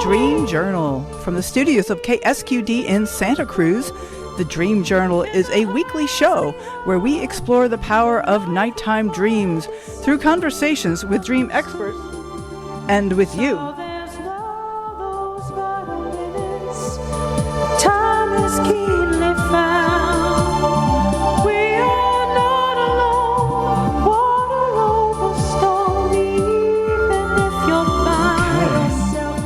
Dream Journal. From the studios of KSQD in Santa Cruz, the Dream Journal is a weekly show where we explore the power of nighttime dreams through conversations with dream experts and with you. Time is keenly found. We are not alone. Water over stone, even if you're by yourself.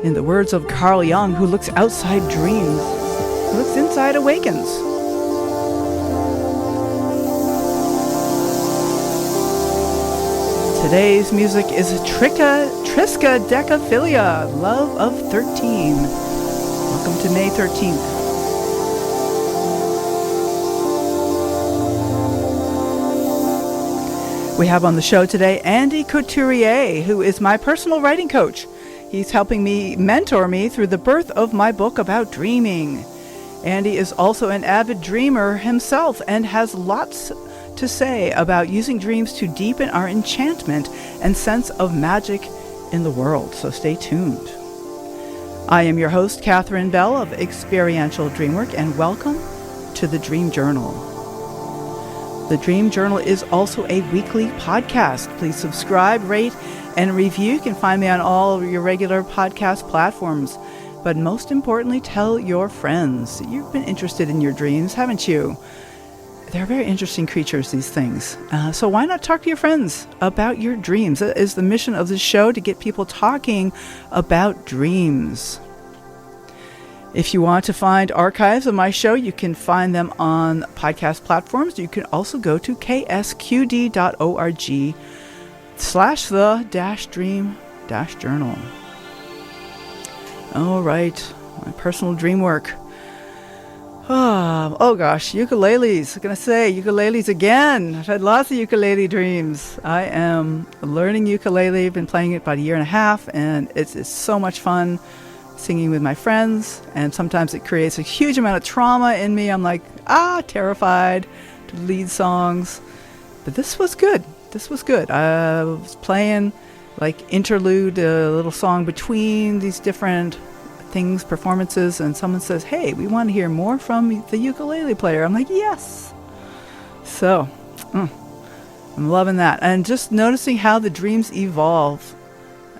In the words of Carl Jung, who looks outside dreams, who looks inside awakens. Today's music is Triskaidekaphilia, Love of 13. Welcome to May 13th. We have on the show today Andy Couturier, who is my personal writing coach. He's helping me, mentor me through the birth of my book about dreaming. Andy is also an avid dreamer himself and has lots to say about using dreams to deepen our enchantment and sense of magic in the world. So stay tuned. I am your host, Catherine Bell of Experiential Dreamwork, and welcome to the Dream Journal. The Dream Journal is also a weekly podcast. Please subscribe, rate, and review. You can find me on all of your regular podcast platforms. But most importantly, tell your friends. You've been interested in your dreams, haven't you? They're very interesting creatures, these things. So why not talk to your friends about your dreams? That is the mission of this show, to get people talking about dreams. If you want to find archives of my show, you can find them on podcast platforms. You can also go to ksqd.org/the-dream-journal. All right, my personal dream work. Oh gosh, ukuleles. I'm going to say ukuleles again. I've had lots of ukulele dreams. I am learning ukulele. I've been playing it about a year and a half, and it's so much fun singing with my friends. And sometimes it creates a huge amount of trauma in me. I'm like, terrified to lead songs. But this was good. I was playing like interlude, a little song between these different things, performances, and someone says, hey, we want to hear more from the ukulele player. I'm like, yes. So I'm loving that, and just noticing how the dreams evolve.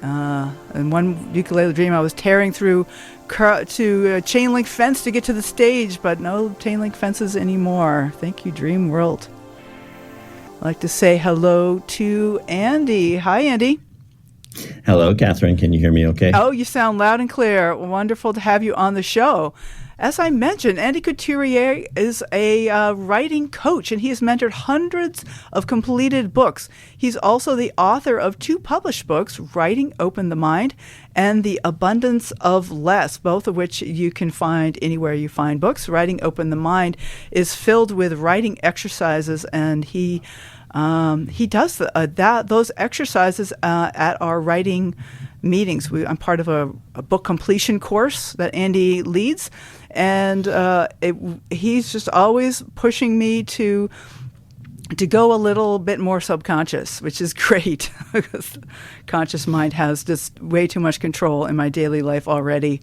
In one ukulele dream, I was tearing through to a chain link fence to get to the stage, but no chain link fences anymore. Thank you, Dream World. I'd like to say hello to Andy. Hi, Andy. Hello, Catherine. Can you hear me okay? Oh, you sound loud and clear. Wonderful to have you on the show. As I mentioned, Andy Couturier is a writing coach, and he has mentored hundreds of completed books. He's also the author of 2 published books, Writing Open the Mind and The Abundance of Less, both of which you can find anywhere you find books. Writing Open the Mind is filled with writing exercises, and he does those exercises at our writing meetings. I'm part of a book completion course that Andy leads, and he's just always pushing me to go a little bit more subconscious, which is great because the conscious mind has just way too much control in my daily life already.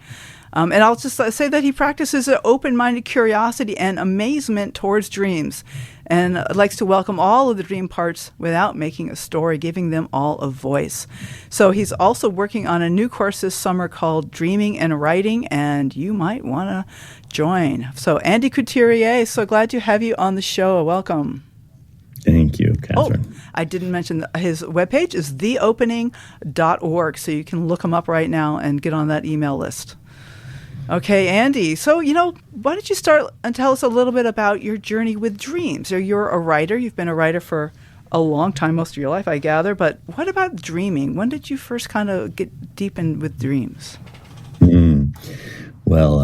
And I'll just say that he practices an open-minded curiosity and amazement towards dreams, and likes to welcome all of the dream parts without making a story, giving them all a voice. So he's also working on a new course this summer called Dreaming and Writing, and you might want to join. So Andy Couturier, so glad to have you on the show. Welcome. Thank you, Catherine. Oh, I didn't mention his webpage is theopening.org, so you can look him up right now and get on that email list. Okay, Andy. So, why don't you start and tell us a little bit about your journey with dreams? So you're a writer. You've been a writer for a long time, most of your life, I gather. But what about dreaming? When did you first kind of get deep in with dreams? Well,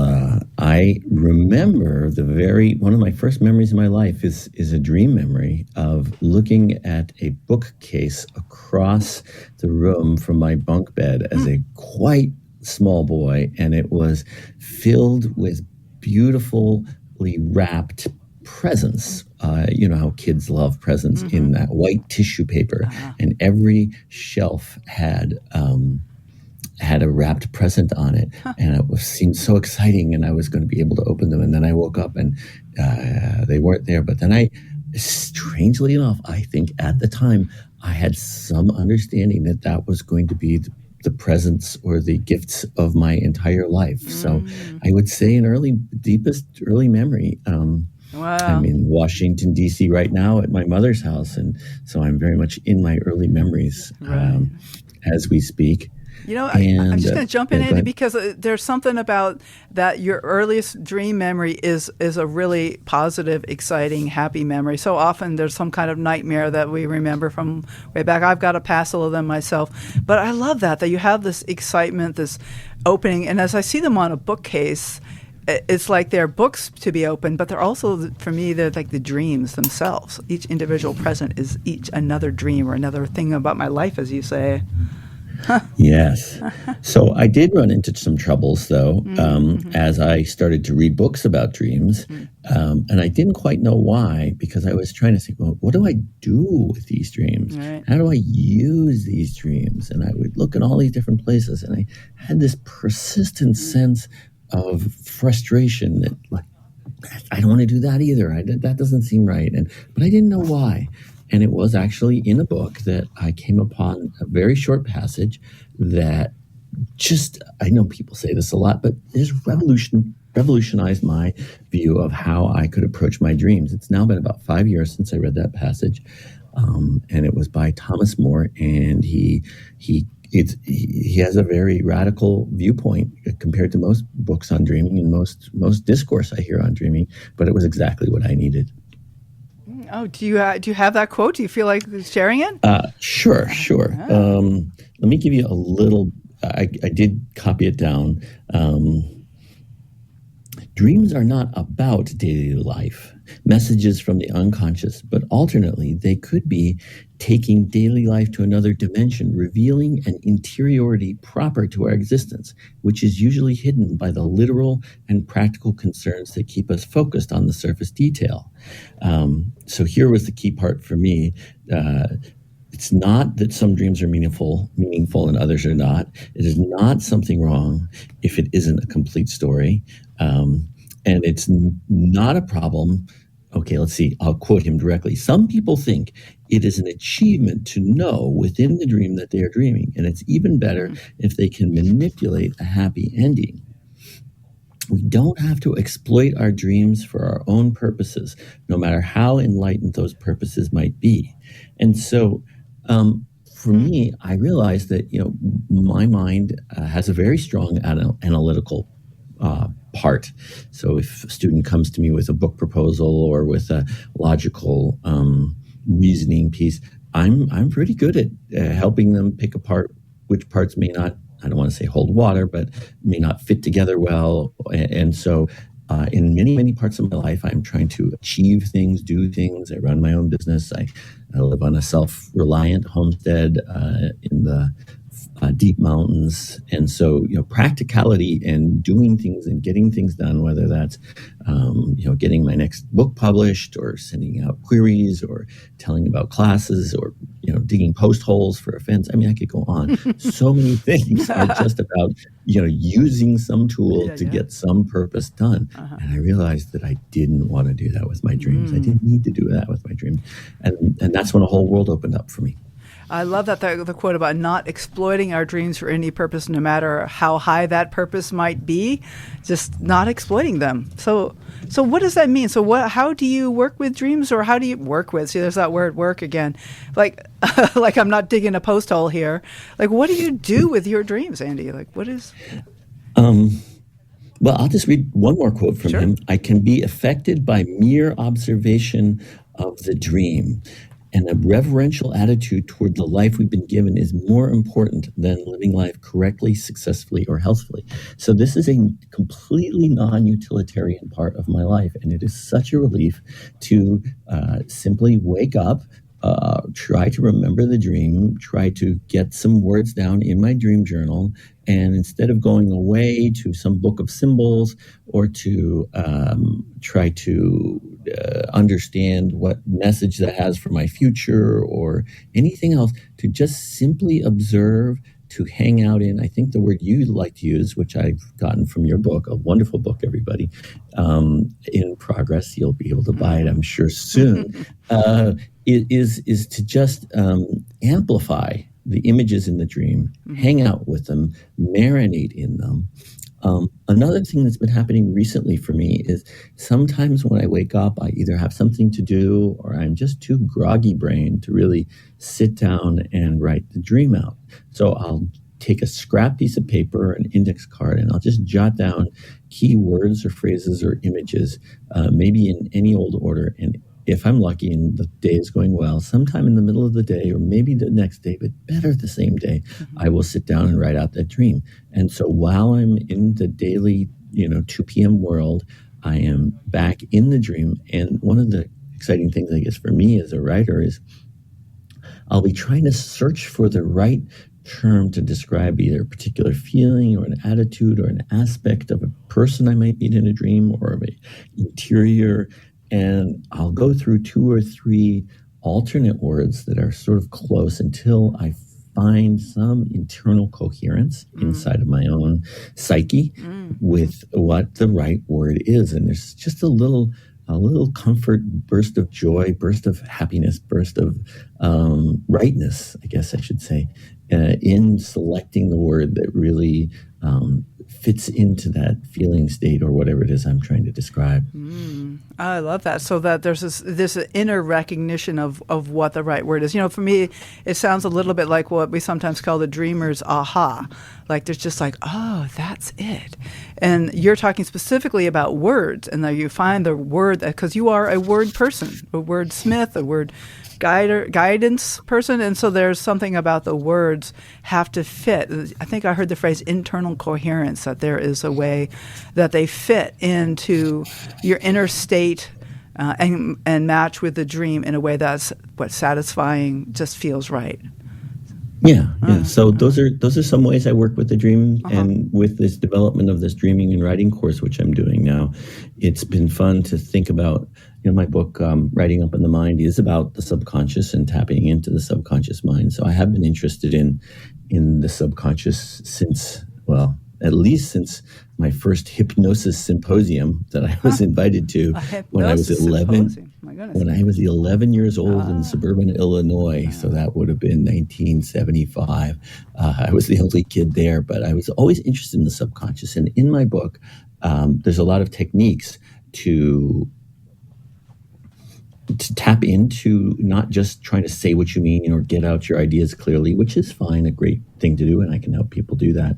I remember one of my first memories in my life is a dream memory of looking at a bookcase across the room from my bunk bed as a quite small boy, and it was filled with beautifully wrapped presents. You know how kids love presents in that white tissue paper, and every shelf had had a wrapped present on it, and it seemed so exciting, and I was going to be able to open them. And then I woke up and they weren't there. But then strangely enough, I think at the time I had some understanding that that was going to be the presents or the gifts of my entire life. So I would say deepest early memory. Wow. I'm in Washington, D.C. right now at my mother's house. And so I'm very much in my early memories as we speak. I'm just going to jump in, Andy, because there's something about that. Your earliest dream memory is a really positive, exciting, happy memory. So often there's some kind of nightmare that we remember from way back. I've got a passel of them myself. But I love that you have this excitement, this opening. And as I see them on a bookcase, it's like they're books to be opened, but they're also, for me, they're like the dreams themselves. Each individual present is each another dream or another thing about my life, as you say. Yes. So I did run into some troubles, though, as I started to read books about dreams. And I didn't quite know why, because I was trying to think, well, what do I do with these dreams? Right. How do I use these dreams? And I would look in all these different places, and I had this persistent sense of frustration that, like, I don't want to do that either. That doesn't seem right. But I didn't know why. And it was actually in a book that I came upon a very short passage that I know people say this a lot, but it revolutionized my view of how I could approach my dreams. It's now been about 5 years since I read that passage. And it was by Thomas More, and he has a very radical viewpoint compared to most books on dreaming and most discourse I hear on dreaming, but it was exactly what I needed. Oh, do you have that quote? Do you feel like sharing it? Sure. Let me give you a little. I did copy it down. Dreams are not about daily life, messages from the unconscious, but alternately, they could be taking daily life to another dimension, revealing an interiority proper to our existence, which is usually hidden by the literal and practical concerns that keep us focused on the surface detail. So here was the key part for me. It's not that some dreams are meaningful and others are not. It is not something wrong if it isn't a complete story. And it's not a problem. Okay, let's see. I'll quote him directly. Some people think it is an achievement to know within the dream that they are dreaming, and it's even better if they can manipulate a happy ending. We don't have to exploit our dreams for our own purposes, no matter how enlightened those purposes might be. And so, for me, I realized that my mind has a very strong analytical part. So if a student comes to me with a book proposal or with a logical reasoning piece, I'm pretty good at helping them pick apart which parts may not, I don't want to say hold water, but may not fit together well. And so in many, many parts of my life, I'm trying to achieve things, do things. I run my own business. I live on a self-reliant homestead in the deep mountains. And so, practicality and doing things and getting things done, whether that's, getting my next book published or sending out queries or telling about classes or, digging post holes for events. I mean, I could go on. So many things are just about, using some tool to get some purpose done. And I realized that I didn't want to do that with my dreams. I didn't need to do that with my dreams. And that's when a whole world opened up for me. I love that the quote about not exploiting our dreams for any purpose, no matter how high that purpose might be, just not exploiting them. So what does that mean? So how do you work with dreams, or how do you work with? See, there's that word "work" again. Like I'm not digging a post hole here. Like, what do you do with your dreams, Andy? Like, what is? Well, I'll just read one more quote from him. I can be affected by mere observation of the dream. And a reverential attitude toward the life we've been given is more important than living life correctly, successfully, or healthfully. So this is a completely non-utilitarian part of my life. And it is such a relief to simply wake up, try to remember the dream, try to get some words down in my dream journal. And instead of going away to some book of symbols or to try to understand what message that has for my future or anything else, to just simply observe to hang out in. I think the word you like to use, which I've gotten from your book, a wonderful book, everybody, in progress. You'll be able to buy it, I'm sure, soon. Is to just amplify the images in the dream, hang out with them, marinate in them. Another thing that's been happening recently for me is sometimes when I wake up, I either have something to do or I'm just too groggy brained to really sit down and write the dream out. So I'll take a scrap piece of paper, an index card, and I'll just jot down key words or phrases or images, maybe in any old order. And if I'm lucky and the day is going well, sometime in the middle of the day or maybe the next day, but better the same day, I will sit down and write out that dream. And so while I'm in the daily, 2 p.m. world, I am back in the dream. And one of the exciting things, I guess, for me as a writer is I'll be trying to search for the right term to describe either a particular feeling or an attitude or an aspect of a person I might meet in a dream or of an interior. And I'll go through 2 or 3 alternate words that are sort of close until I find some internal coherence inside of my own psyche with what the right word is. And there's just a little comfort, burst of joy, burst of happiness, burst of rightness, I guess I should say, in selecting the word that really fits into that feeling state or whatever it is I'm trying to describe. I love that. So that there's this inner recognition of what the right word is. For me, it sounds a little bit like what we sometimes call the dreamer's aha. Like there's just like, oh, that's it. And you're talking specifically about words, and that you find the word, because you are a word person, a wordsmith, a word guidance person, and so there's something about the words have to fit. I think I heard the phrase internal coherence, that there is a way that they fit into your inner state and match with the dream in a way that's satisfying, just feels right. Yeah. So those are some ways I work with the dream, and with this development of this dreaming and writing course, which I'm doing now, it's been fun to think about. My book, Writing Up in the Mind, is about the subconscious and tapping into the subconscious mind. So I have been interested in the subconscious since, at least since my first hypnosis symposium that I was invited to when I was 11. My goodness. When I was 11 years old in suburban Illinois, so that would have been 1975. I was the only kid there, but I was always interested in the subconscious. And in my book, there's a lot of techniques to tap into, not just trying to say what you mean or get out your ideas clearly, which is fine, a great thing to do, and I can help people do that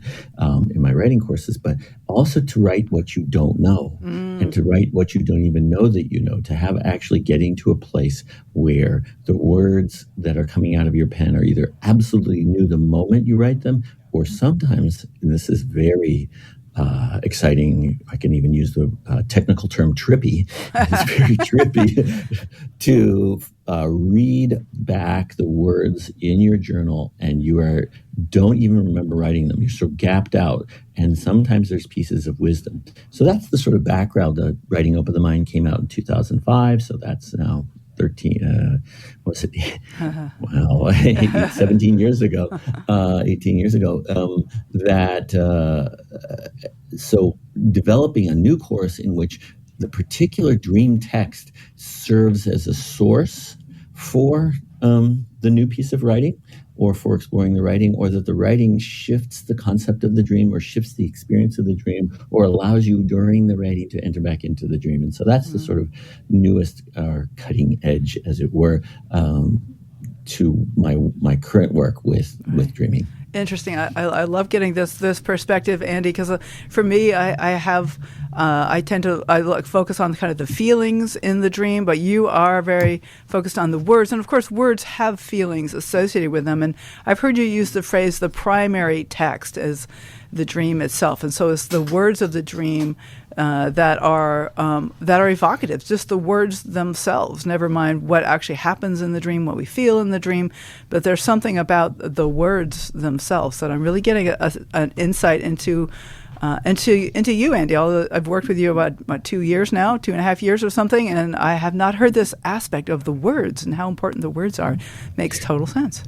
in my writing courses, but also to write what you don't know and to write what you don't even know that you know, to have actually getting to a place where the words that are coming out of your pen are either absolutely new the moment you write them, or sometimes, and this is very exciting, I can even use the technical term trippy. It's very trippy to read back the words in your journal, and you don't even remember writing them. You're so gapped out, and sometimes there's pieces of wisdom. So that's the sort of background. Writing Up in the Mind came out in 2005, so that's now 17 years ago, 18 years ago, so developing a new course in which the particular dream text serves as a source for the new piece of writing, or for exploring the writing, or that the writing shifts the concept of the dream or shifts the experience of the dream, or allows you during the writing to enter back into the dream. And so that's the sort of newest cutting edge, as it were, to my current work with dreaming. Interesting. I love getting this perspective, Andy, because for me, I tend to focus on kind of the feelings in the dream, but you are very focused on the words. And of course, words have feelings associated with them. And I've heard you use the phrase, the primary text as the dream itself. And so it's the words of the dream that are evocative, just the words themselves, never mind what actually happens in the dream, what we feel in the dream, but there's something about the words themselves that I'm really getting an insight into you, Andy. Although I've worked with you about 2 years now, 2.5 years or something, and I have not heard this aspect of the words and how important the words are. Makes total sense.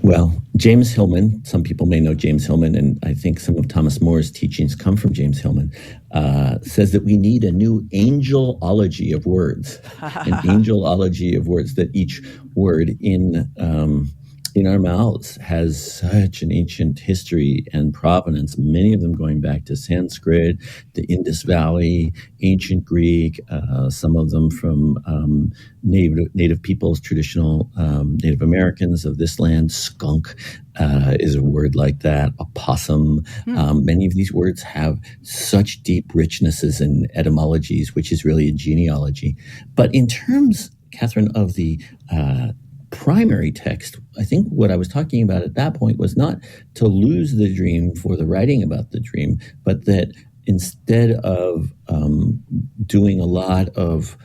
Well, James Hillman, some people may know James Hillman, and I think some of Thomas More's teachings come from James Hillman, says that we need a new angelology of words, an angelology of words, that each word in our mouths has such an ancient history and provenance, many of them going back to Sanskrit, the Indus Valley, ancient Greek, some of them from native peoples, traditional Native Americans of this land. Skunk is a word like that, opossum. Many of these words have such deep richnesses and etymologies, which is really a genealogy. But in terms, Catherine, of the primary text, I think what I was talking about at that point was not to lose the dream for the writing about the dream, but that instead of doing a lot of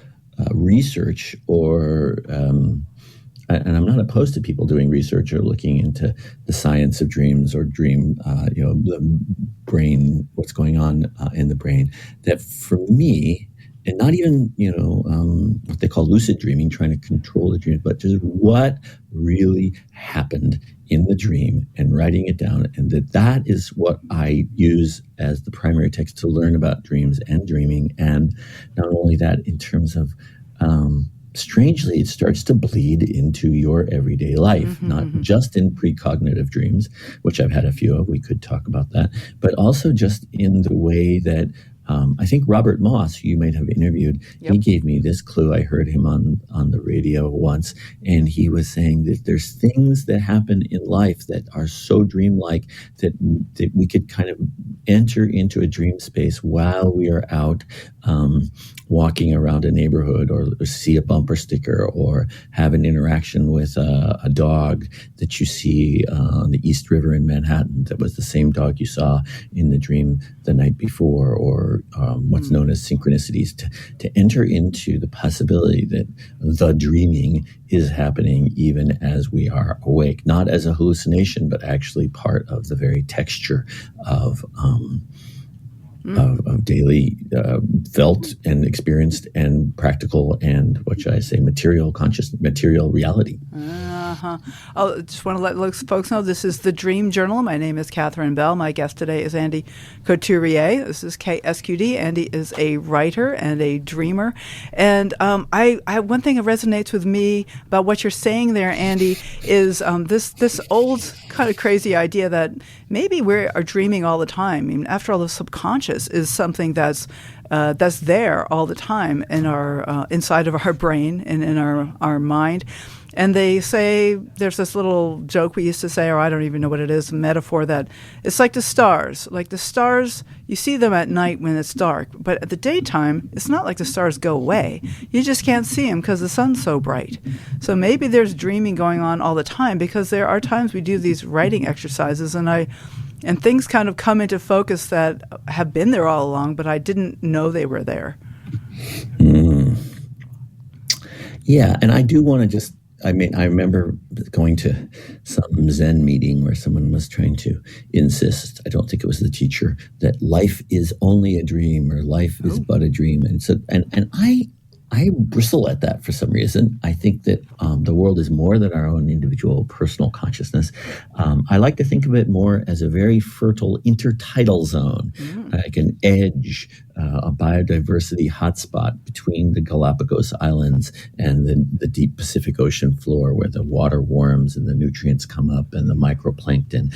research or and I'm not opposed to people doing research or looking into the science of dreams or dream, the brain, what's going on in the brain, that for me, and not even, what they call lucid dreaming, trying to control the dream, but just what really happened in the dream and writing it down. And that is what I use as the primary text to learn about dreams and dreaming. And not only that, in terms of, strangely, it starts to bleed into your everyday life, not just in precognitive dreams, which I've had a few of, we could talk about that, but also just in the way that I think Robert Moss, who you might have interviewed, he gave me this clue. I heard him on the radio once, and he was saying that there's things that happen in life that are so dreamlike that we could kind of enter into a dream space while we are out walking around a neighborhood, or see a bumper sticker, or have an interaction with a dog that you see on the East River in Manhattan that was the same dog you saw in the dream the night before, or what's known as synchronicities, to enter into the possibility that the dreaming is happening even as we are awake, not as a hallucination, but actually part of the very texture of daily felt and experienced and practical and, what should I say, material reality. Oh, just want to let folks know this is the Dream Journal. My name is Catherine Bell. My guest today is Andy Couturier. This is KSQD. Andy is a writer and a dreamer. And I one thing that resonates with me about what you're saying there, Andy, is this old kind of crazy idea that maybe we are dreaming all the time. I mean, after all, the subconscious is something that's there all the time in our inside of our brain and in our mind. And they say, there's this little joke we used to say, or I don't even know what it is, a metaphor, that it's like the stars. Like the stars, you see them at night when it's dark, but at the daytime, it's not like the stars go away. You just can't see them because the sun's so bright. So maybe there's dreaming going on all the time, because there are times we do these writing exercises, and things kind of come into focus that have been there all along, but I didn't know they were there. Yeah, and I do want to I remember going to some Zen meeting where someone was trying to insist, I don't think it was the teacher, that life is only a dream, or life is but a dream. And so, and I bristle at that for some reason. I think that the world is more than our own individual personal consciousness. I like to think of it more as a very fertile intertidal zone, like an edge, a biodiversity hotspot between the Galapagos Islands and the deep Pacific Ocean floor, where the water warms and the nutrients come up, and the microplankton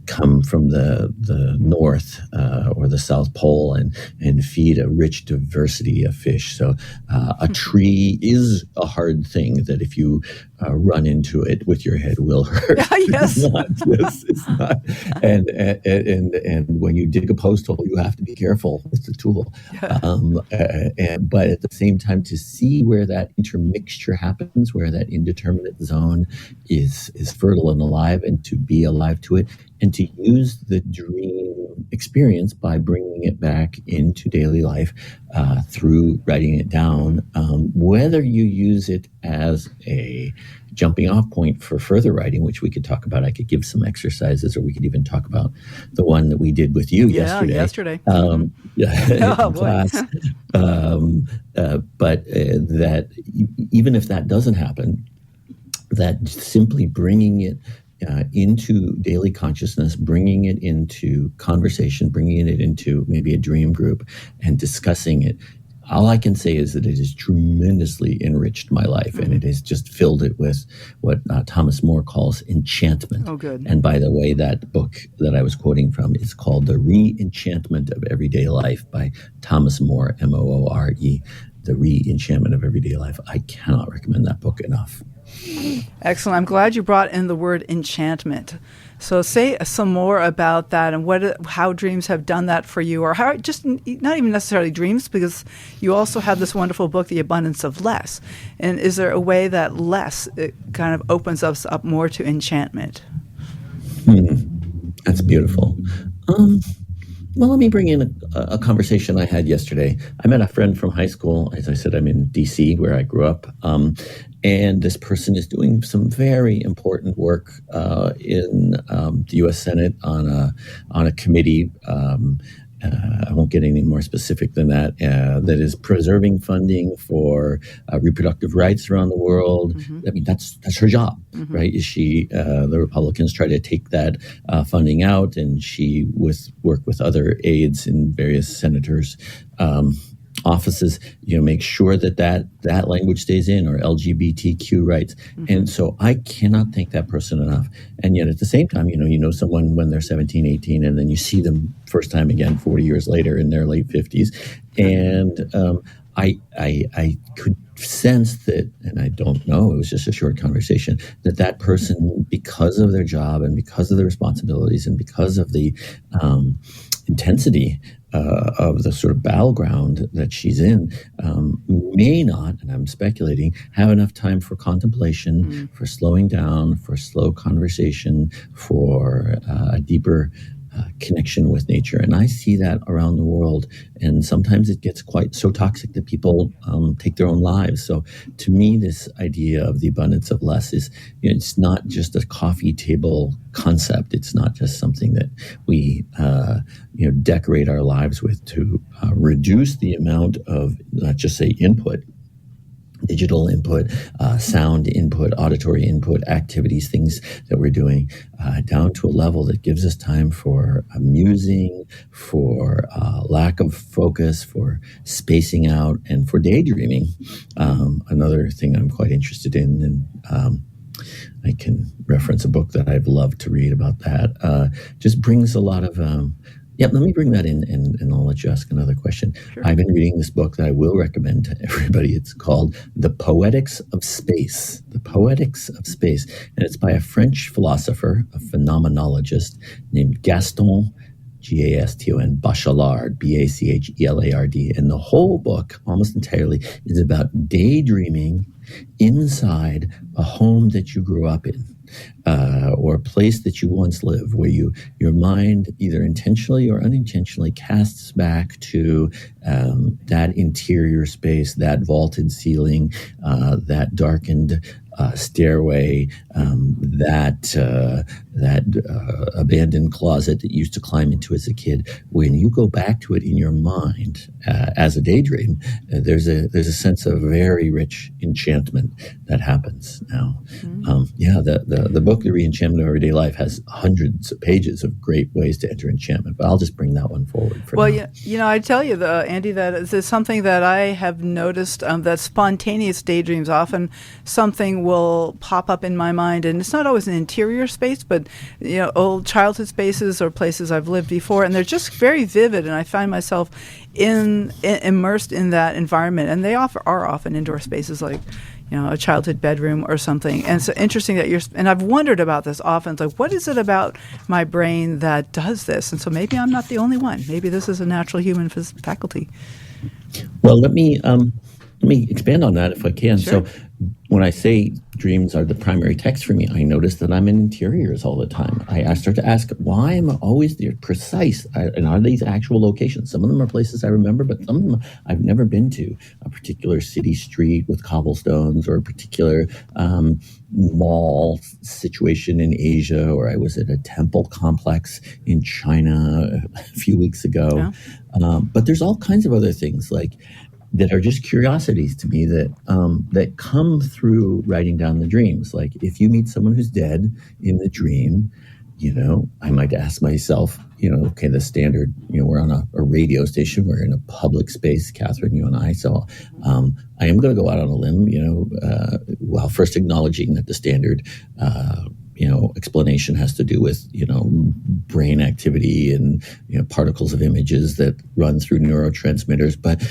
come from the north or the South Pole and feed a rich diversity of fish. So a tree is a hard thing that if you run into it with your head will hurt. Yes. It's not. And when you dig a post hole, you have to be careful. It's a tool. But at the same time, to see where that intermixture happens, where that indeterminate zone is fertile and alive, and to be alive to it, and to use the dream experience by bringing it back into daily life through writing it down, whether you use it as a jumping off point for further writing, which we could talk about. I could give some exercises, or we could even talk about the one that we did with you yesterday. In class. But that even if that doesn't happen, that simply bringing it into daily consciousness, bringing it into conversation, bringing it into maybe a dream group and discussing it. All I can say is that it has tremendously enriched my life, and it has just filled it with what Thomas More calls enchantment. Oh, good. And by the way, that book that I was quoting from is called The Re-Enchantment of Everyday Life by Thomas More, Moore. The Re-Enchantment of Everyday Life. I cannot recommend that book enough. Excellent. I'm glad you brought in the word enchantment. So say some more about that and how dreams have done that for you, or how just not even necessarily dreams, because you also have this wonderful book, The Abundance of Less. And is there a way that less kind of opens us up more to enchantment? That's beautiful. Well, let me bring in a conversation I had yesterday. I met a friend from high school. As I said, I'm in D.C., where I grew up. And this person is doing some very important work in the U.S. Senate on a committee. I won't get any more specific than that. That is preserving funding for reproductive rights around the world. I mean, that's her job, right? Is she? The Republicans try to take that funding out, and she work with other aides in various senators' offices, make sure that language stays in, or LGBTQ rights. And so I cannot thank that person enough. And yet at the same time, you know someone when they're 17, 18, and then you see them first time again 40 years later in their late 50s. And I could sense that, and I don't know, it was just a short conversation, that person, because of their job and because of the responsibilities and because of the intensity of the sort of battleground that she's in, may not, and I'm speculating, have enough time for contemplation, for slowing down, for slow conversation, for a deeper connection with nature. And I see that around the world. And sometimes it gets quite so toxic that people take their own lives. So to me, this idea of the abundance of less is, it's not just a coffee table concept. It's not just something that we, decorate our lives with to reduce the amount of, not just say input, digital input, sound input, auditory input, activities, things that we're doing, down to a level that gives us time for musing, for lack of focus, for spacing out, and for daydreaming. Another thing I'm quite interested in, and I can reference a book that I've loved to read about that, just brings a lot of... let me bring that in, and I'll let you ask another question. Sure. I've been reading this book that I will recommend to everybody. It's called The Poetics of Space. The Poetics of Space. And it's by a French philosopher, a phenomenologist named Gaston, Gaston Bachelard, Bachelard. And the whole book, almost entirely, is about daydreaming inside a home that you grew up in. Or a place that you once lived, where your mind either intentionally or unintentionally casts back to that interior space, that vaulted ceiling, that darkened stairway, that abandoned closet that you used to climb into as a kid. When you go back to it in your mind as a daydream, there's a sense of very rich enchantment that happens. Now, the book The Re-Enchantment of Everyday Life has hundreds of pages of great ways to enter enchantment, but I'll just bring that one forward for now. Well, I tell you, Andy, that is something that I have noticed, that spontaneous daydreams, often something will pop up in my mind, and it's not always an interior space, but old childhood spaces or places I've lived before, and they're just very vivid, and I find myself immersed in that environment. And they are often indoor spaces, like a childhood bedroom or something. And so interesting that and I've wondered about this often. It's like, what is it about my brain that does this? And so maybe I'm not the only one. Maybe this is a natural human faculty. Well, let me expand on that if I can. Sure. So when I say dreams are the primary text for me, I notice that I'm in interiors all the time. I start to ask, why am I always there? Precise. And are these actual locations? Some of them are places I remember, but some of them I've never been to. A particular city street with cobblestones, or a particular mall situation in Asia, or I was at a temple complex in China a few weeks ago. Yeah. But there's all kinds of other things, like that are just curiosities to me that come through writing down the dreams. Like if you meet someone who's dead in the dream, I might ask myself, okay, the standard, we're on a radio station, we're in a public space, Catherine, you and I. So I am going to go out on a limb, while first acknowledging that the standard, explanation has to do with, brain activity and, particles of images that run through neurotransmitters. But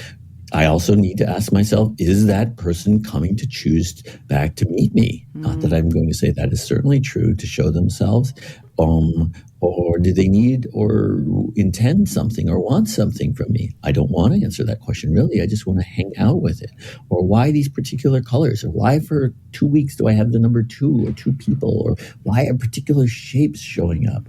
I also need to ask myself, is that person coming to choose back to meet me? Not that I'm going to say that is certainly true to show themselves, or do they need or intend something or want something from me? I don't want to answer that question, really. I just want to hang out with it. Or why these particular colors? Or why for 2 weeks do I have the number 2 or 2 people? Or why are particular shapes showing up?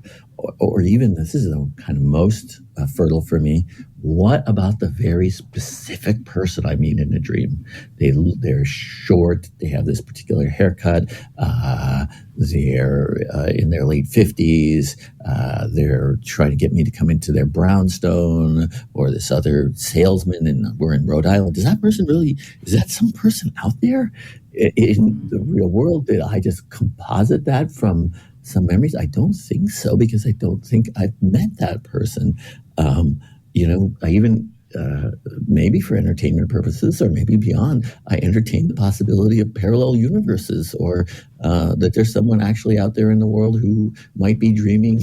Or even, this is the kind of most fertile for me, what about the very specific person I meet in a dream? They're short, they have this particular haircut, they're in their late 50s, they're trying to get me to come into their brownstone, or this other salesman, and we're in Rhode Island. Is that some person out there in the real world? Did I just composite that from some memories? I don't think so, because I don't think I've met that person. I even, maybe for entertainment purposes or maybe beyond, I entertain the possibility of parallel universes, or that there's someone actually out there in the world who might be dreaming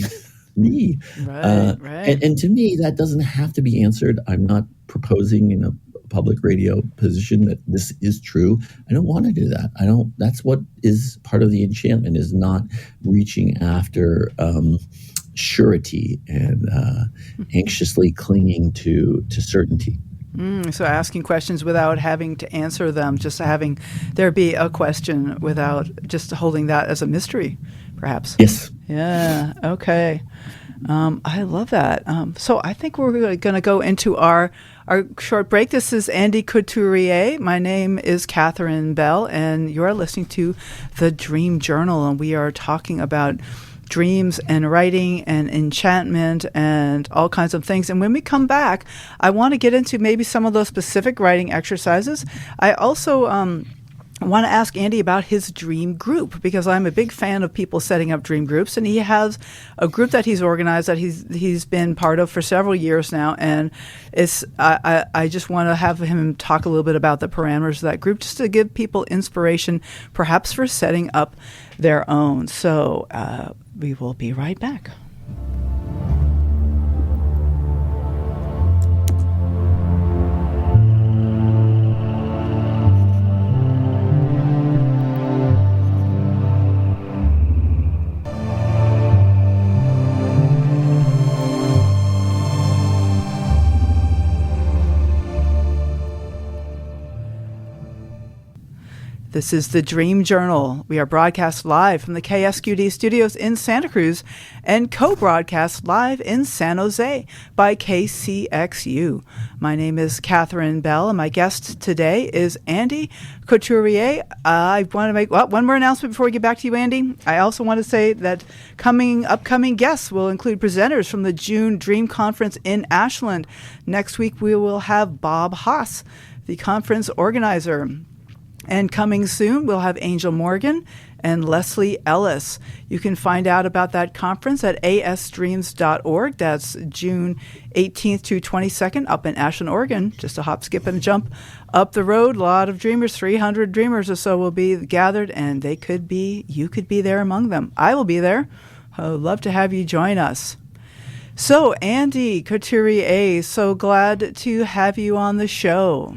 me. Right. And to me, that doesn't have to be answered. I'm not proposing in a public radio position that this is true. I don't want to do that. That's what is part of the enchantment, is not reaching after surety and anxiously clinging to certainty. So asking questions without having to answer them, just having there be a question without just holding that as a mystery, perhaps. Yes. Yeah. Okay. I love that. So I think we're going to go into our short break. This is Andy Couturier. My name is Catherine Bell, and you're listening to The Dream Journal, and we are talking about dreams and writing and enchantment and all kinds of things. And when we come back, I want to get into maybe some of those specific writing exercises. I also I want to ask Andy about his dream group, because I'm a big fan of people setting up dream groups, and he has a group that he's organized that he's been part of for several years now, and I just want to have him talk a little bit about the parameters of that group, just to give people inspiration, perhaps for setting up their own. So we will be right back. This is the Dream Journal. We are broadcast live from the KSQD studios in Santa Cruz and co-broadcast live in San Jose by KCXU. My name is Catherine Bell, and my guest today is Andy Couturier. I want to make one more announcement before we get back to you, Andy. I also want to say that upcoming guests will include presenters from the June Dream Conference in Ashland. Next week, we will have Bob Haas, the conference organizer. And coming soon, we'll have Angel Morgan and Leslie Ellis. You can find out about that conference at asdreams.org. That's June 18th to 22nd up in Ashland, Oregon. Just a hop, skip, and a jump up the road. A lot of dreamers, 300 dreamers or so will be gathered, and you could be there among them. I will be there. I would love to have you join us. So, Andy Couturier, so glad to have you on the show.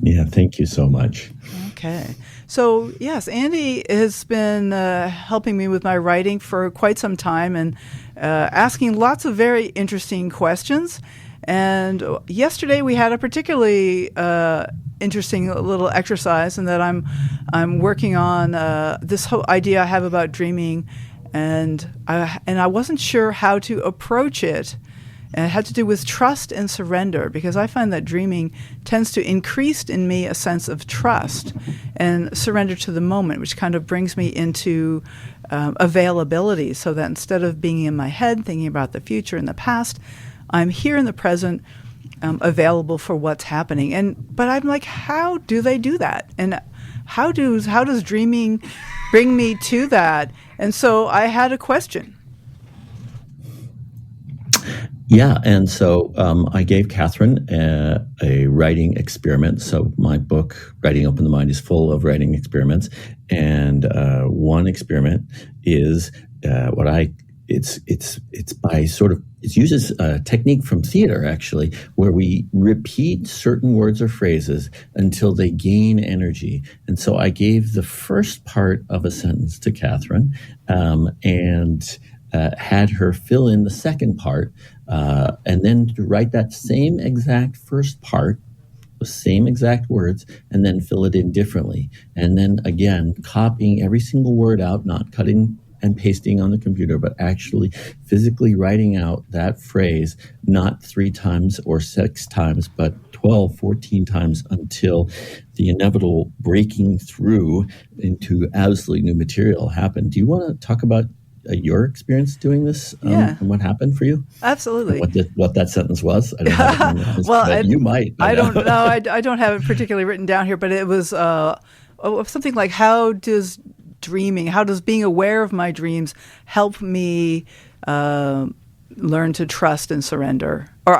Yeah, thank you so much. Okay. So, yes, Andy has been helping me with my writing for quite some time and asking lots of very interesting questions. And yesterday we had a particularly interesting little exercise, in that I'm working on this whole idea I have about dreaming, and I wasn't sure how to approach it. And it had to do with trust and surrender, because I find that dreaming tends to increase in me a sense of trust and surrender to the moment, which kind of brings me into availability, so that instead of being in my head thinking about the future and the past, I'm here in the present, available for what's happening. But I'm like, how do they do that? And how does dreaming bring me to that? And so I had a question. Yeah, and so I gave Catherine a writing experiment. So my book, Writing Open the Mind, is full of writing experiments, and one experiment is it uses a technique from theater, actually, where we repeat certain words or phrases until they gain energy. And so I gave the first part of a sentence to Catherine, and had her fill in the second part, and then to write that same exact first part, the same exact words, and then fill it in differently. And then again, copying every single word out, not cutting and pasting on the computer, but actually physically writing out that phrase, not 3 times or 6 times, but 12, 14 times, until the inevitable breaking through into absolutely new material happened. Do you want to talk about your experience doing this, and what happened for you? Absolutely. What that sentence was? I don't have it memorized, well, you might. I don't know. I don't have it particularly written down here, but it was something like, how does being aware of my dreams help me learn to trust and surrender? Or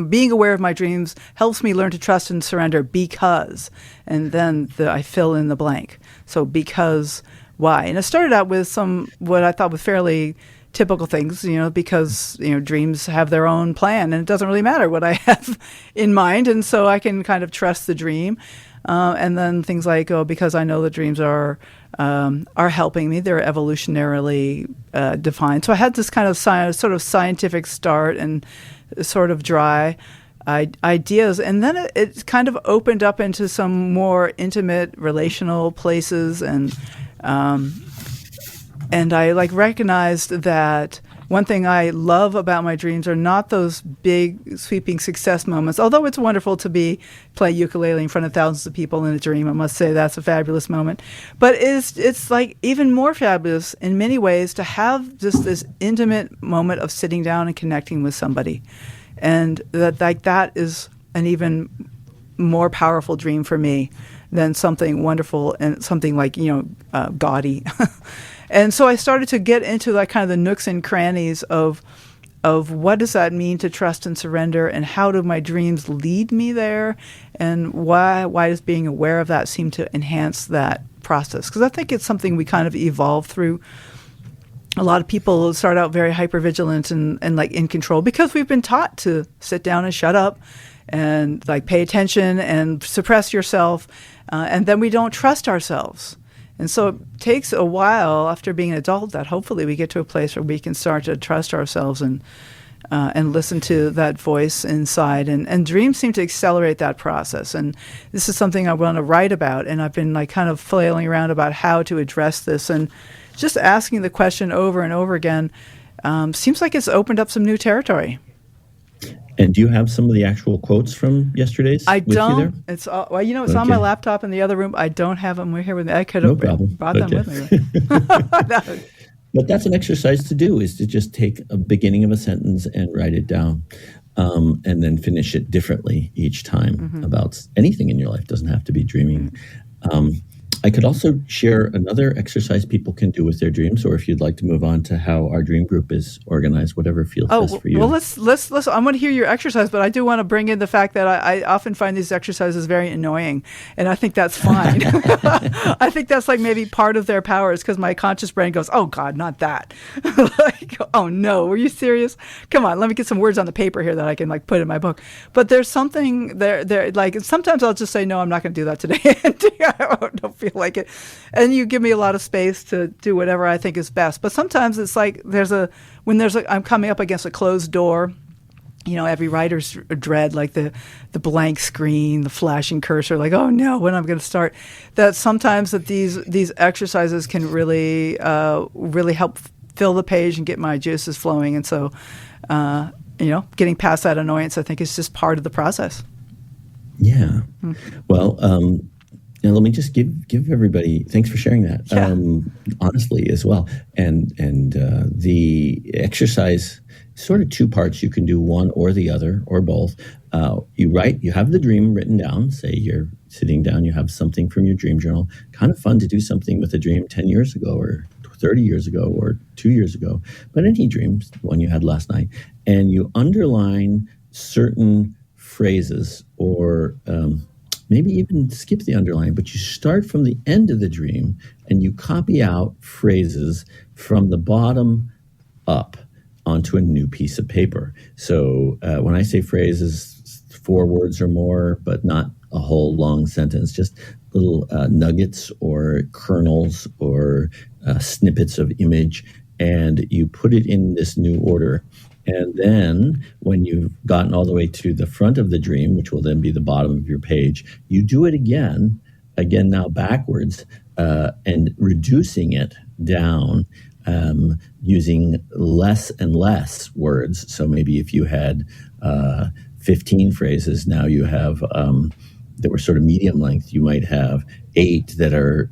being aware of my dreams helps me learn to trust and surrender because, and then I fill in the blank. So because, why? And it started out with what I thought were fairly typical things, because, dreams have their own plan, and it doesn't really matter what I have in mind. And so I can kind of trust the dream. And then things like, because I know the dreams are helping me, they're evolutionarily defined. So I had this kind of sort of scientific start and sort of dry ideas, and then it kind of opened up into some more intimate relational places, and I recognized that one thing I love about my dreams are not those big sweeping success moments, although it's wonderful to play ukulele in front of thousands of people in a dream. I must say that's a fabulous moment. But it's like even more fabulous in many ways to have just this intimate moment of sitting down and connecting with somebody. And that is an even more powerful dream for me than something wonderful and something like, gaudy. And so I started to get into kind of the nooks and crannies of what does that mean to trust and surrender, and how do my dreams lead me there, and why does being aware of that seem to enhance that process? Because I think it's something we kind of evolve through. A lot of people start out very hypervigilant and in control because we've been taught to sit down and shut up and pay attention and suppress yourself, and then we don't trust ourselves. And so it takes a while after being an adult that hopefully we get to a place where we can start to trust ourselves and listen to that voice inside. And dreams seem to accelerate that process. And this is something I want to write about. And I've been kind of flailing around about how to address this. And just asking the question over and over again seems like it's opened up some new territory. And do you have some of the actual quotes from yesterday's? I with don't. You there? It's it's on my laptop in the other room. I don't have them here with me. I could have brought them with me. But that's an exercise to do, is to just take a beginning of a sentence and write it down, and then finish it differently each time about anything in your life. It doesn't have to be dreaming. I could also share another exercise people can do with their dreams, or if you'd like to move on to how our dream group is organized, whatever feels best for you. Well, let's. I want to hear your exercise, but I do want to bring in the fact that I often find these exercises very annoying, and I think that's fine. I think that's maybe part of their power is because my conscious brain goes, "Oh God, not that!" Oh no, were you serious? Come on, let me get some words on the paper here that I can put in my book. But there's something there. Sometimes I'll just say, "No, I'm not going to do that today." I don't feel like it, and you give me a lot of space to do whatever I think is best. But sometimes it's I'm coming up against a closed door. Every writer's dread, the blank screen, the flashing cursor, oh no, when I'm going to start. That sometimes these exercises can really help fill the page and get my juices flowing. And so, getting past that annoyance, I think, is just part of the process. Yeah. Well, Now, let me just give everybody, thanks for sharing that, honestly as well. And the exercise, sort of two parts. You can do one or the other or both. You have the dream written down. Say you're sitting down, you have something from your dream journal. Kind of fun to do something with a dream 10 years ago or 30 years ago or 2 years ago. But any dream, the one you had last night. And you underline certain phrases or maybe even skip the underline, but you start from the end of the dream and you copy out phrases from the bottom up onto a new piece of paper. So when I say phrases, 4 words or more, but not a whole long sentence, just little nuggets or kernels or snippets of image, and you put it in this new order. And then when you've gotten all the way to the front of the dream, which will then be the bottom of your page, you do it again now backwards, and reducing it down using less and less words. So maybe if you had 15 phrases, now you have that were sort of medium length, you might have 8 that are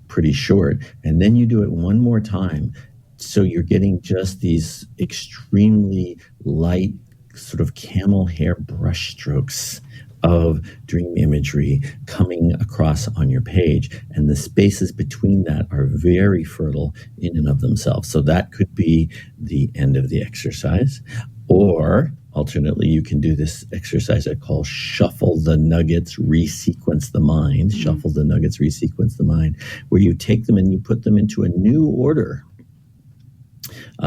pretty short. And then you do it one more time. So you're getting just these extremely light, sort of camel hair brush strokes of dream imagery coming across on your page. And the spaces between that are very fertile in and of themselves. So that could be the end of the exercise. Or alternately, you can do this exercise I call shuffle the nuggets, resequence the mind. Mm-hmm. Shuffle the nuggets, resequence the mind, where you take them and you put them into a new order.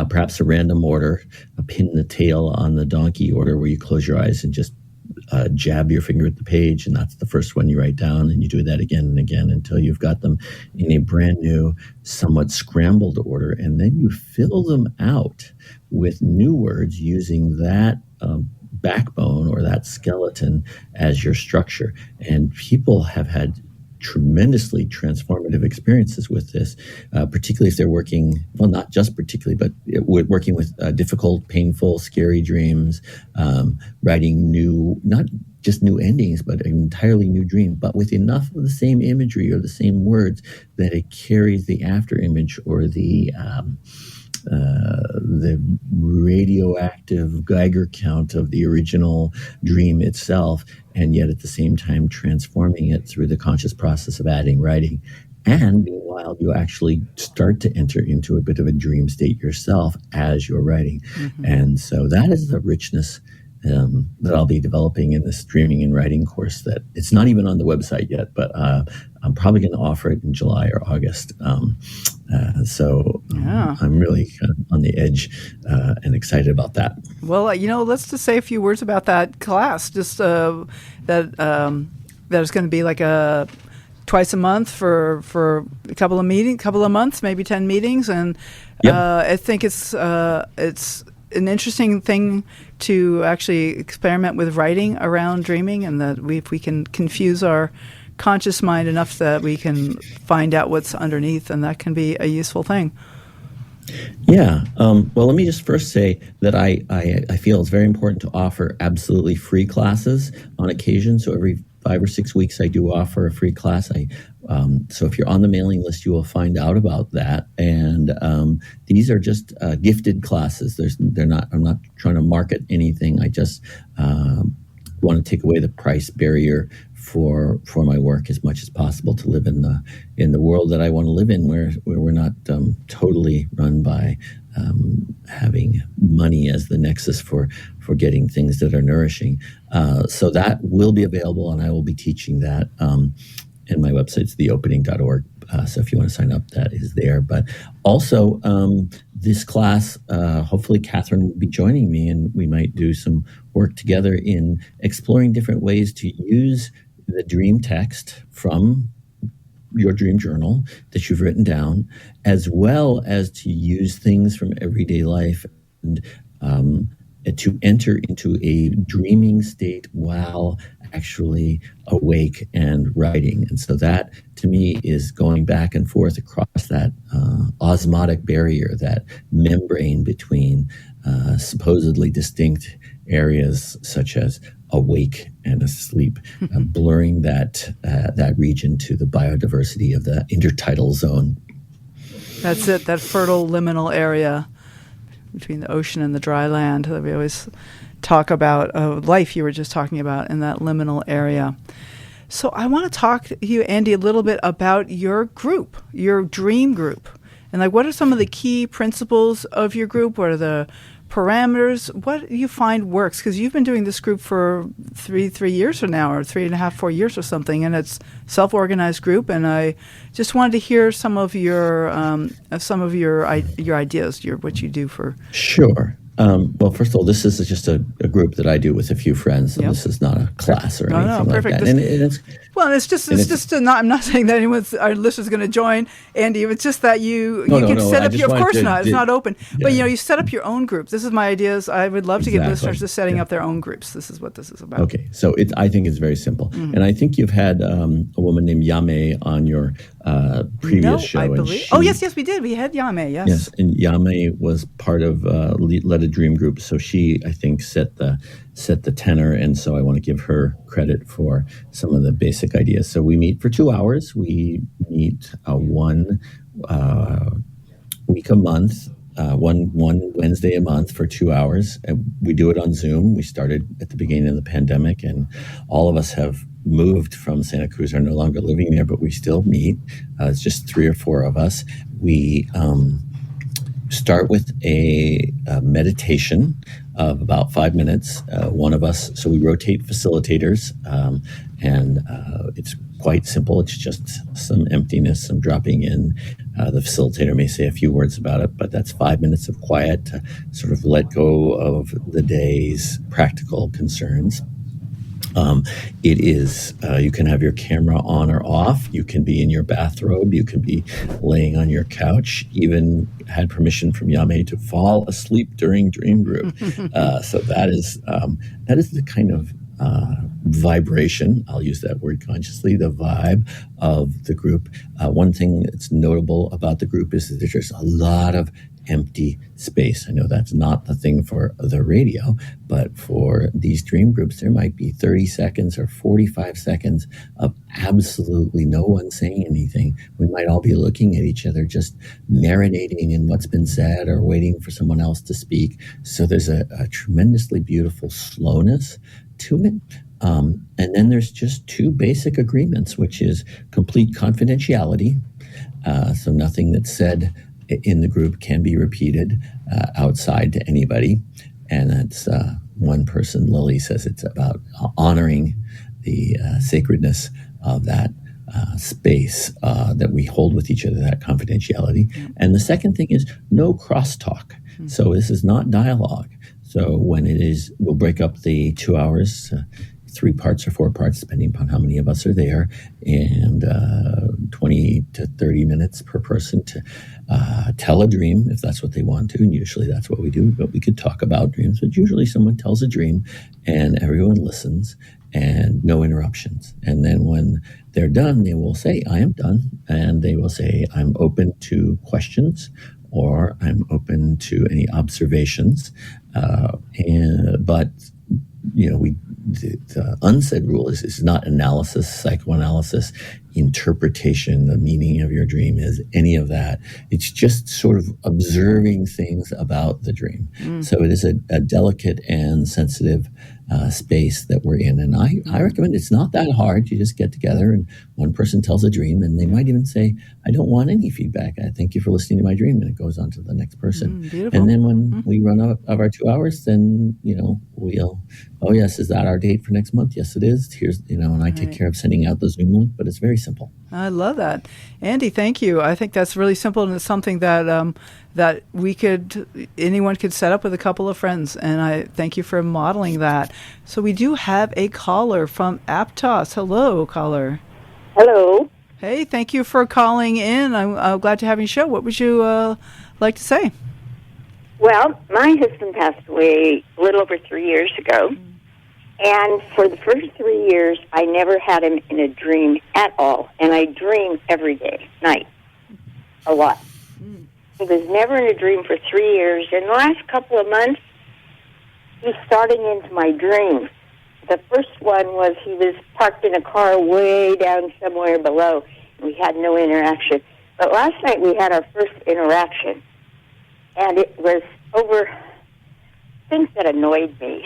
Perhaps a random order, a pin the tail on the donkey order, where you close your eyes and just jab your finger at the page, and that's the first one you write down, and you do that again and again until you've got them in a brand new, somewhat scrambled order, and then you fill them out with new words using that backbone or that skeleton as your structure. And people have had tremendously transformative experiences with this, particularly if they're working, well, not just particularly, but working with difficult, painful, scary dreams, writing new, not just new endings, but an entirely new dream, but with enough of the same imagery or the same words that it carries the after image or the radioactive Geiger count of the original dream itself, and yet at the same time transforming it through the conscious process of adding writing. And meanwhile, you actually start to enter into a bit of a dream state yourself as you're writing. Mm-hmm. And so that is the richness that I'll be developing in this dreaming and writing course. That it's not even on the website yet, but I'm probably going to offer it in July or August. So I'm really kind of on the edge and excited about that. Well, let's just say a few words about that class. Just that it's going to be like a twice a month for a couple of months, maybe 10 meetings, and yep. I think it's an interesting thing to actually experiment with writing around dreaming, and that if we can confuse our conscious mind enough that we can find out what's underneath, and that can be a useful thing. Yeah. Well, let me just first say that I feel it's very important to offer absolutely free classes on occasion. So every 5 or 6 weeks, I do offer a free class. So if you're on the mailing list, you will find out about that. And these are just gifted classes. I'm not trying to market anything. I just want to take away the price barrier for my work as much as possible, to live in the world that I want to live in, where we're not totally run by having money as the nexus for getting things that are nourishing. So that will be available, and I will be teaching that. And my website's theopening.org. So if you want to sign up, that is there. But also, this class, hopefully Catherine will be joining me, and we might do some work together in exploring different ways to use the dream text from your dream journal that you've written down, as well as to use things from everyday life and to enter into a dreaming state while actually awake and writing. And so that, to me, is going back and forth across that osmotic barrier, that membrane between supposedly distinct areas such as awake and asleep, blurring that region to the biodiversity of the intertidal zone. That's it, that fertile liminal area between the ocean and the dry land that we always talk about, life you were just talking about in that liminal area. So I want to talk to you, Andy, a little bit about your group, your dream group. And like, what are some of the key principles of your group? What are the parameters? What do you find works? Because you've been doing this group for three years or now, or 3.5, 4 years or something, and it's self-organized group. And I just wanted to hear some of your ideas, what you do for. Sure. Well, first of all, this is just a group that I do with a few friends, and this is not a class or anything like that. I'm not saying that our listeners going to join, Andy. It's just that you can set up. Of course not. It's not open. Yeah. But you set up your own groups. This is my ideas. I would love to get listeners to setting up their own groups. This is what this is about. Okay, so I think it's very simple, and I think you've had a woman named Yame on your previous show. I believe. Yes, we did. We had Yame. Yes. Yes, and Yame was part of led a dream group, so she, I think, set the tenor, and so I want to give her credit for some of the basic ideas. So we meet for 2 hours. We meet one week a month, one Wednesday a month for 2 hours. And we do it on Zoom. We started at the beginning of the pandemic, and all of us have moved from Santa Cruz, are no longer living there, but we still meet. It's just 3 or 4 of us. We start with a meditation of about 5 minutes. One of us, so we rotate facilitators, and it's quite simple. It's just some emptiness, some dropping in. The facilitator may say a few words about it, but that's 5 minutes of quiet to sort of let go of the day's practical concerns. It is, you can have your camera on or off. You can be in your bathrobe. You can be laying on your couch. Even had permission from Yame to fall asleep during Dream Group. So that is the kind of vibration, I'll use that word consciously, the vibe of the group. One thing that's notable about the group is that there's a lot of empty space. I know that's not the thing for the radio, but for these dream groups, there might be 30 seconds or 45 seconds of absolutely no one saying anything. We might all be looking at each other, just marinating in what's been said or waiting for someone else to speak. So there's a tremendously beautiful slowness to it. And then there's just 2 basic agreements, which is complete confidentiality. So nothing that's said in the group can be repeated outside to anybody. And that's one person, Lily, says it's about honoring the sacredness of that space that we hold with each other, that confidentiality. And the second thing is no crosstalk. So this is not dialogue. So when it is, we'll break up the 2 hours, 3 parts or 4 parts, depending upon how many of us are there, and 20 to 30 minutes per person to tell a dream, if that's what they want to, and usually that's what we do, but we could talk about dreams, but usually someone tells a dream and everyone listens and no interruptions. And then when they're done, they will say, I am done, and they will say, I'm open to questions, or I'm open to any observations, but the unsaid rule is not analysis, psychoanalysis, interpretation, the meaning of your dream is any of that. It's just sort of observing things about the dream. So it is a delicate and sensitive space that we're in. And I recommend, it's not that hard. You just get together and one person tells a dream, and they might even say, I don't want any feedback. I thank you for listening to my dream. And it goes on to the next person. And then when we run out of our 2 hours, then, we'll, oh yes, is that our date for next month? Yes, it is. Here's, and I take care of sending out the Zoom link, but it's very simple. I love that. Andy, thank you. I think that's really simple, and it's something that that anyone could set up with a couple of friends, and I thank you for modeling that. So we do have a caller from Aptos. Hello, caller. Hello. Hey, thank you for calling in. I'm glad to have you on the show. What would you like to say? Well, my husband passed away a little over 3 years ago. And for the first 3 years, I never had him in a dream at all. And I dream every day, night, a lot. He was never in a dream for 3 years. In the last couple of months, he's starting into my dreams. the first one was he was parked in a car way down somewhere below. We had no interaction. But last night we had our first interaction, and it was over things that annoyed me.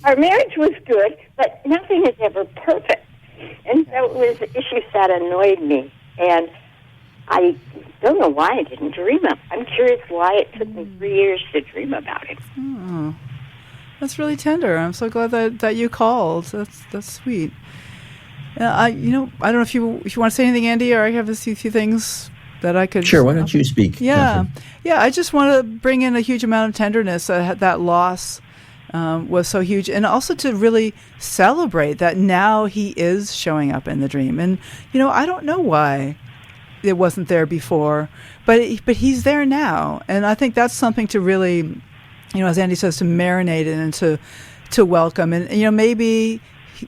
Our marriage was good, but nothing is ever perfect. And so it was issues that annoyed me. And I don't know why I didn't dream of it. I'm curious why it took me 3 years to dream about it. Oh, that's really tender. I'm so glad that you called. That's sweet. I don't know if you want to say anything, Andy, or I have a few things that I could. Sure. Why don't you speak? Yeah, Catherine? yeah. I just want to bring in a huge amount of tenderness. That loss was so huge, and also to really celebrate that now he is showing up in the dream. And I don't know why it wasn't there before, but he's there now, and I think that's something to really, as Andy says, to marinate in and to welcome. And maybe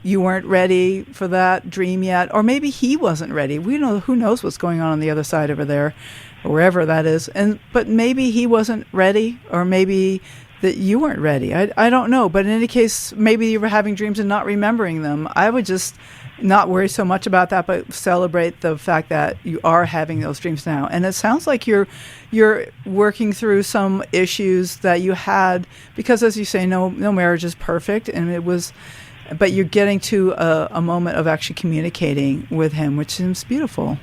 you weren't ready for that dream yet, or maybe he wasn't ready. Who knows what's going on the other side over there, or wherever that is. But maybe he wasn't ready, or maybe that you weren't ready. I don't know. But in any case, maybe you were having dreams and not remembering them. I would just not worry so much about that, but celebrate the fact that you are having those dreams now. And it sounds like you're working through some issues that you had, because as you say, no marriage is perfect, and it was. But you're getting to a moment of actually communicating with him, which seems beautiful.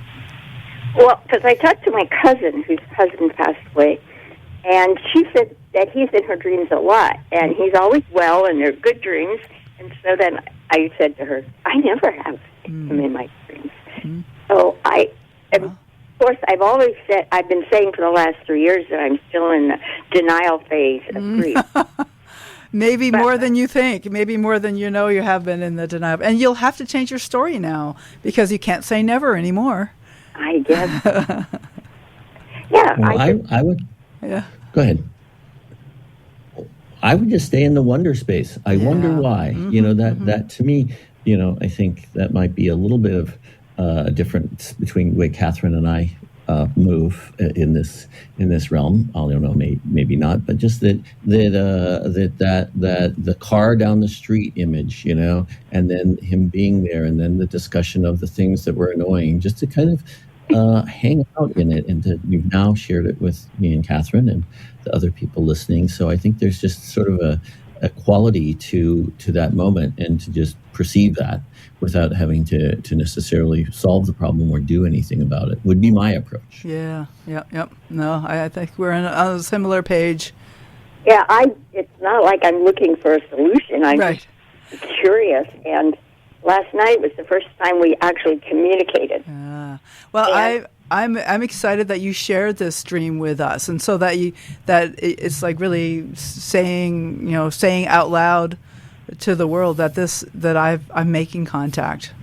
Well, because I talked to my cousin, whose husband passed away, and she said that he's in her dreams a lot, and he's always well, and they're good dreams. And so then I said to her, I never have him in my dreams. So of course, I've been saying for the last 3 years that I'm still in the denial phase of grief. Maybe more than you think. Maybe more than you know you have been in the denial. And you'll have to change your story now, because you can't say never anymore. I guess. Yeah. Well, I would. Yeah. Go ahead. I would just stay in the wonder space. I wonder why. That to me, I think that might be a little bit of a difference between the way Catherine and I move in this realm. I don't know, maybe not, but just that the car down the street image, and then him being there, and then the discussion of the things that were annoying, just to kind of hang out in it, and you've now shared it with me and Catherine and the other people listening. So I think there's just sort of a quality to that moment, and to just perceive that without having to necessarily solve the problem or do anything about it would be my approach. Yeah. Yep. No, I think we're on a similar page. Yeah, it's not like I'm looking for a solution. I'm right. just curious, and last night was the first time we actually communicated. Well, And I'm excited that you shared this dream with us, and so that it's like really saying out loud to the world that I'm making contact.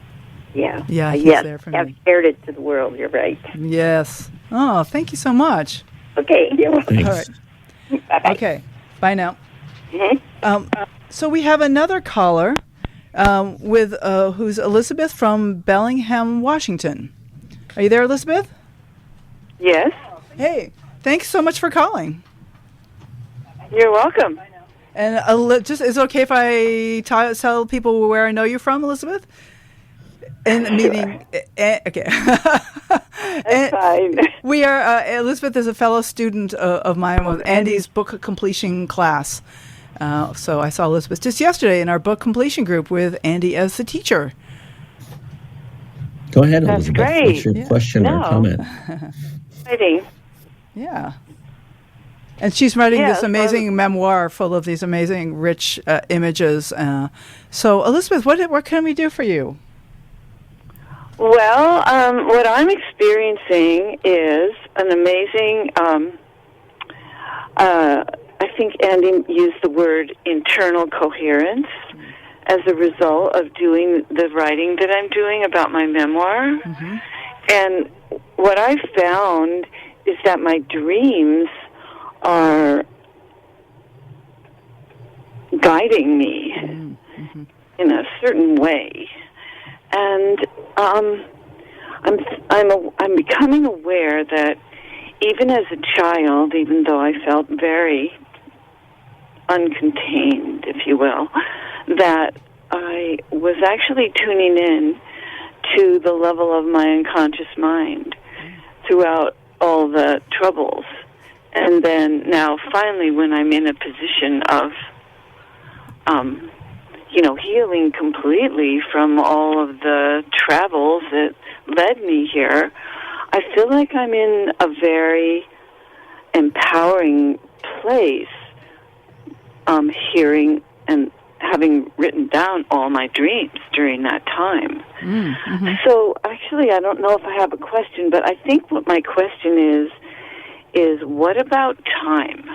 Yeah. Yeah, he's yes, there for I've me. shared it to the world. You're right. Yes. Oh, thank you so much. Okay. You're welcome. Thanks. All right. Bye-bye. Okay. Bye now. Mhm. So we have another caller with who's Elizabeth from Bellingham, Washington. Are you there, Elizabeth? Yes, Hey, thanks so much for calling. you're welcome. And just is it okay if I tell people where I know you from, Elizabeth? And meaning, okay. That's fine. We are Elizabeth is a fellow student of mine with Andy's book completion class. So I saw Elizabeth just yesterday in our book completion group with Andy as the teacher. Go ahead, That's Elizabeth. great. What's your question or No. comment? Exciting. Yeah. And she's writing Yeah, this so amazing memoir full of these amazing, rich images. So, Elizabeth, what can we do for you? Well, what I'm experiencing is an amazing, I think Andy used the word internal coherence as a result of doing the writing that I'm doing about my memoir. Mm-hmm. And what I found is that my dreams are guiding me in a certain way, and I'm becoming aware that even as a child, even though I felt very uncontained, if you will, that I was actually tuning in to the level of my unconscious mind throughout all the troubles. And then now, finally, when I'm in a position of, healing completely from all of the travels that led me here, I feel like I'm in a very empowering place, hearing and having written down all my dreams during that time. Mm-hmm. So actually, I don't know if I have a question, but I think what my question is what about time?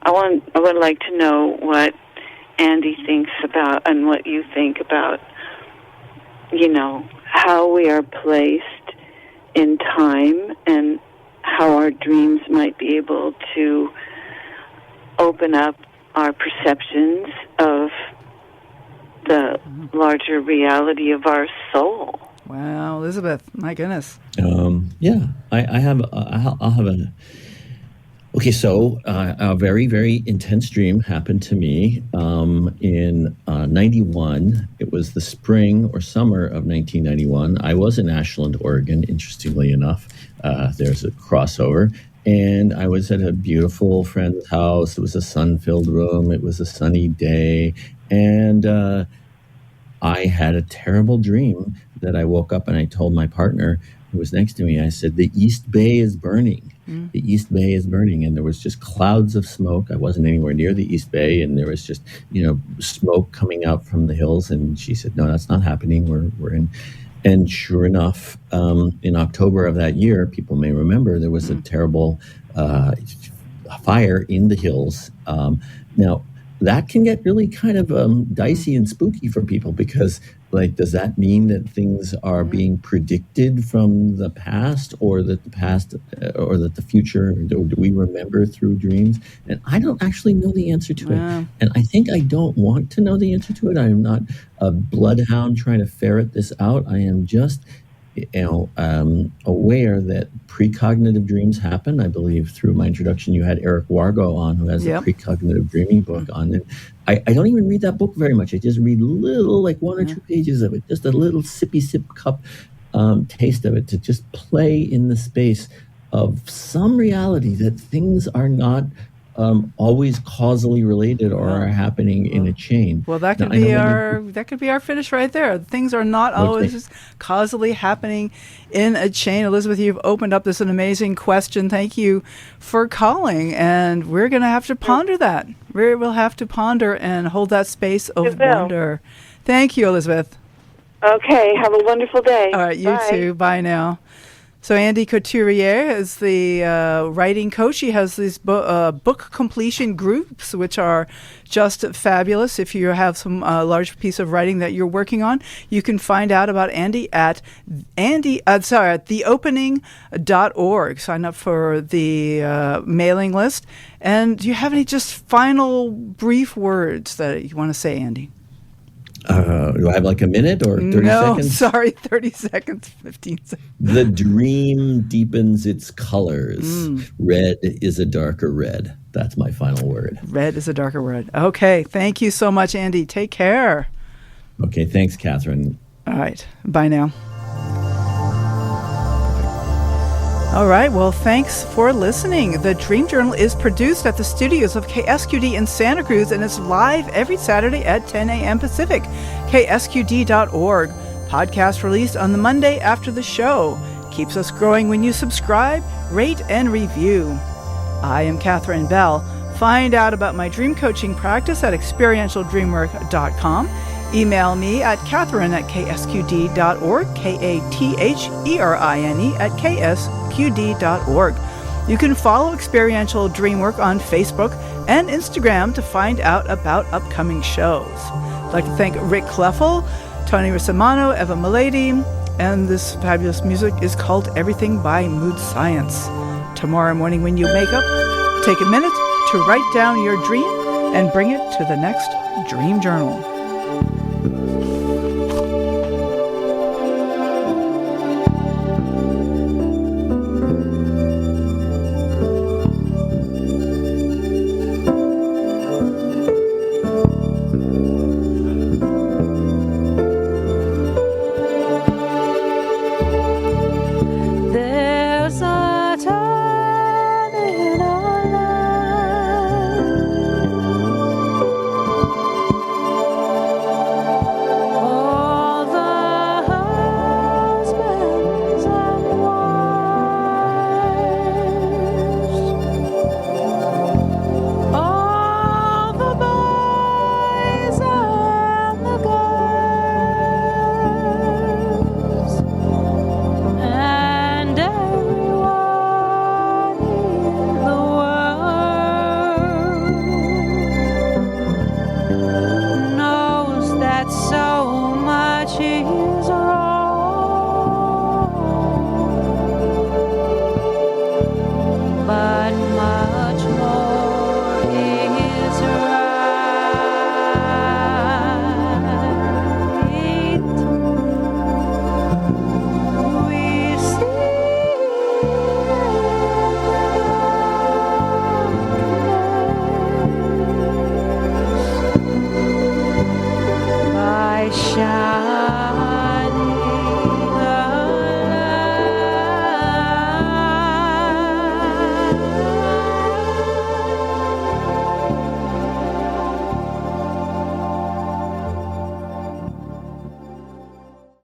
I would like to know what Andy thinks about and what you think about, how we are placed in time and how our dreams might be able to open up our perceptions of the larger reality of our soul. Wow, Elizabeth, my goodness. I'll have a. Okay, so a very, very intense dream happened to me in 91. It was the spring or summer of 1991. I was in Ashland, Oregon, interestingly enough. There's a crossover. And I was at a beautiful friend's house. It was a sun-filled room. It was a sunny day. And I had a terrible dream that I woke up and I told my partner who was next to me, I said, the East Bay is burning. The East Bay is burning. And there was just clouds of smoke. I wasn't anywhere near the East Bay. And there was just, smoke coming out from the hills. And she said, no, that's not happening. We're in. And sure enough, in October of that year, people may remember, there was a terrible fire in the hills. Now, that can get really kind of dicey and spooky for people because, does that mean that things are being predicted from the past, or that the past, or that the future, do we remember through dreams? And I don't actually know the answer to it. And I think I don't want to know the answer to it. I am not a bloodhound trying to ferret this out. I am just aware that precognitive dreams happen. I believe through my introduction, you had Eric Wargo on, who has a precognitive dreaming book on it. I don't even read that book very much. I just read little, one or two pages of it, just a little sippy sip cup taste of it to just play in the space of some reality that things are not always causally related or are happening in a chain. Well, that could be our finish right there. Things are not always just causally happening in a chain. Elizabeth, you've opened up this an amazing question. Thank you for calling, and we're going to have to ponder that. We will have to ponder and hold that space of wonder. Thank you, Elizabeth. Okay, have a wonderful day. All right, you too. Bye now. So Andy Couturier is the writing coach. He has these book completion groups, which are just fabulous. If you have some large piece of writing that you're working on, you can find out about Andy at theopening.org. Sign up for the mailing list. And do you have any just final brief words that you want to say, Andy? Do I have a minute or 30 seconds? No, sorry, 30 seconds, 15 seconds. The dream deepens its colors. Red is a darker red. That's my final word. Red is a darker red. Okay, thank you so much, Andy. Take care. Okay, thanks, Catherine. All right, bye now. All right, well, thanks for listening. The Dream Journal is produced at the studios of KSQD in Santa Cruz, and it's live every Saturday at 10 a.m. Pacific, ksqd.org. Podcast released on the Monday after the show. Keeps us growing when you subscribe, rate, and review. I am Catherine Bell. Find out about my dream coaching practice at experientialdreamwork.com. Email me at catherine@ksqd.org, katherine@ksqd.org. You can follow Experiential Dreamwork on Facebook and Instagram to find out about upcoming shows. I'd like to thank Rick Kleffel, Tony Rissamano, Eva Milady, and this fabulous music is called Everything by Mood Science. Tomorrow morning when you wake up, take a minute to write down your dream and bring it to the next Dream Journal.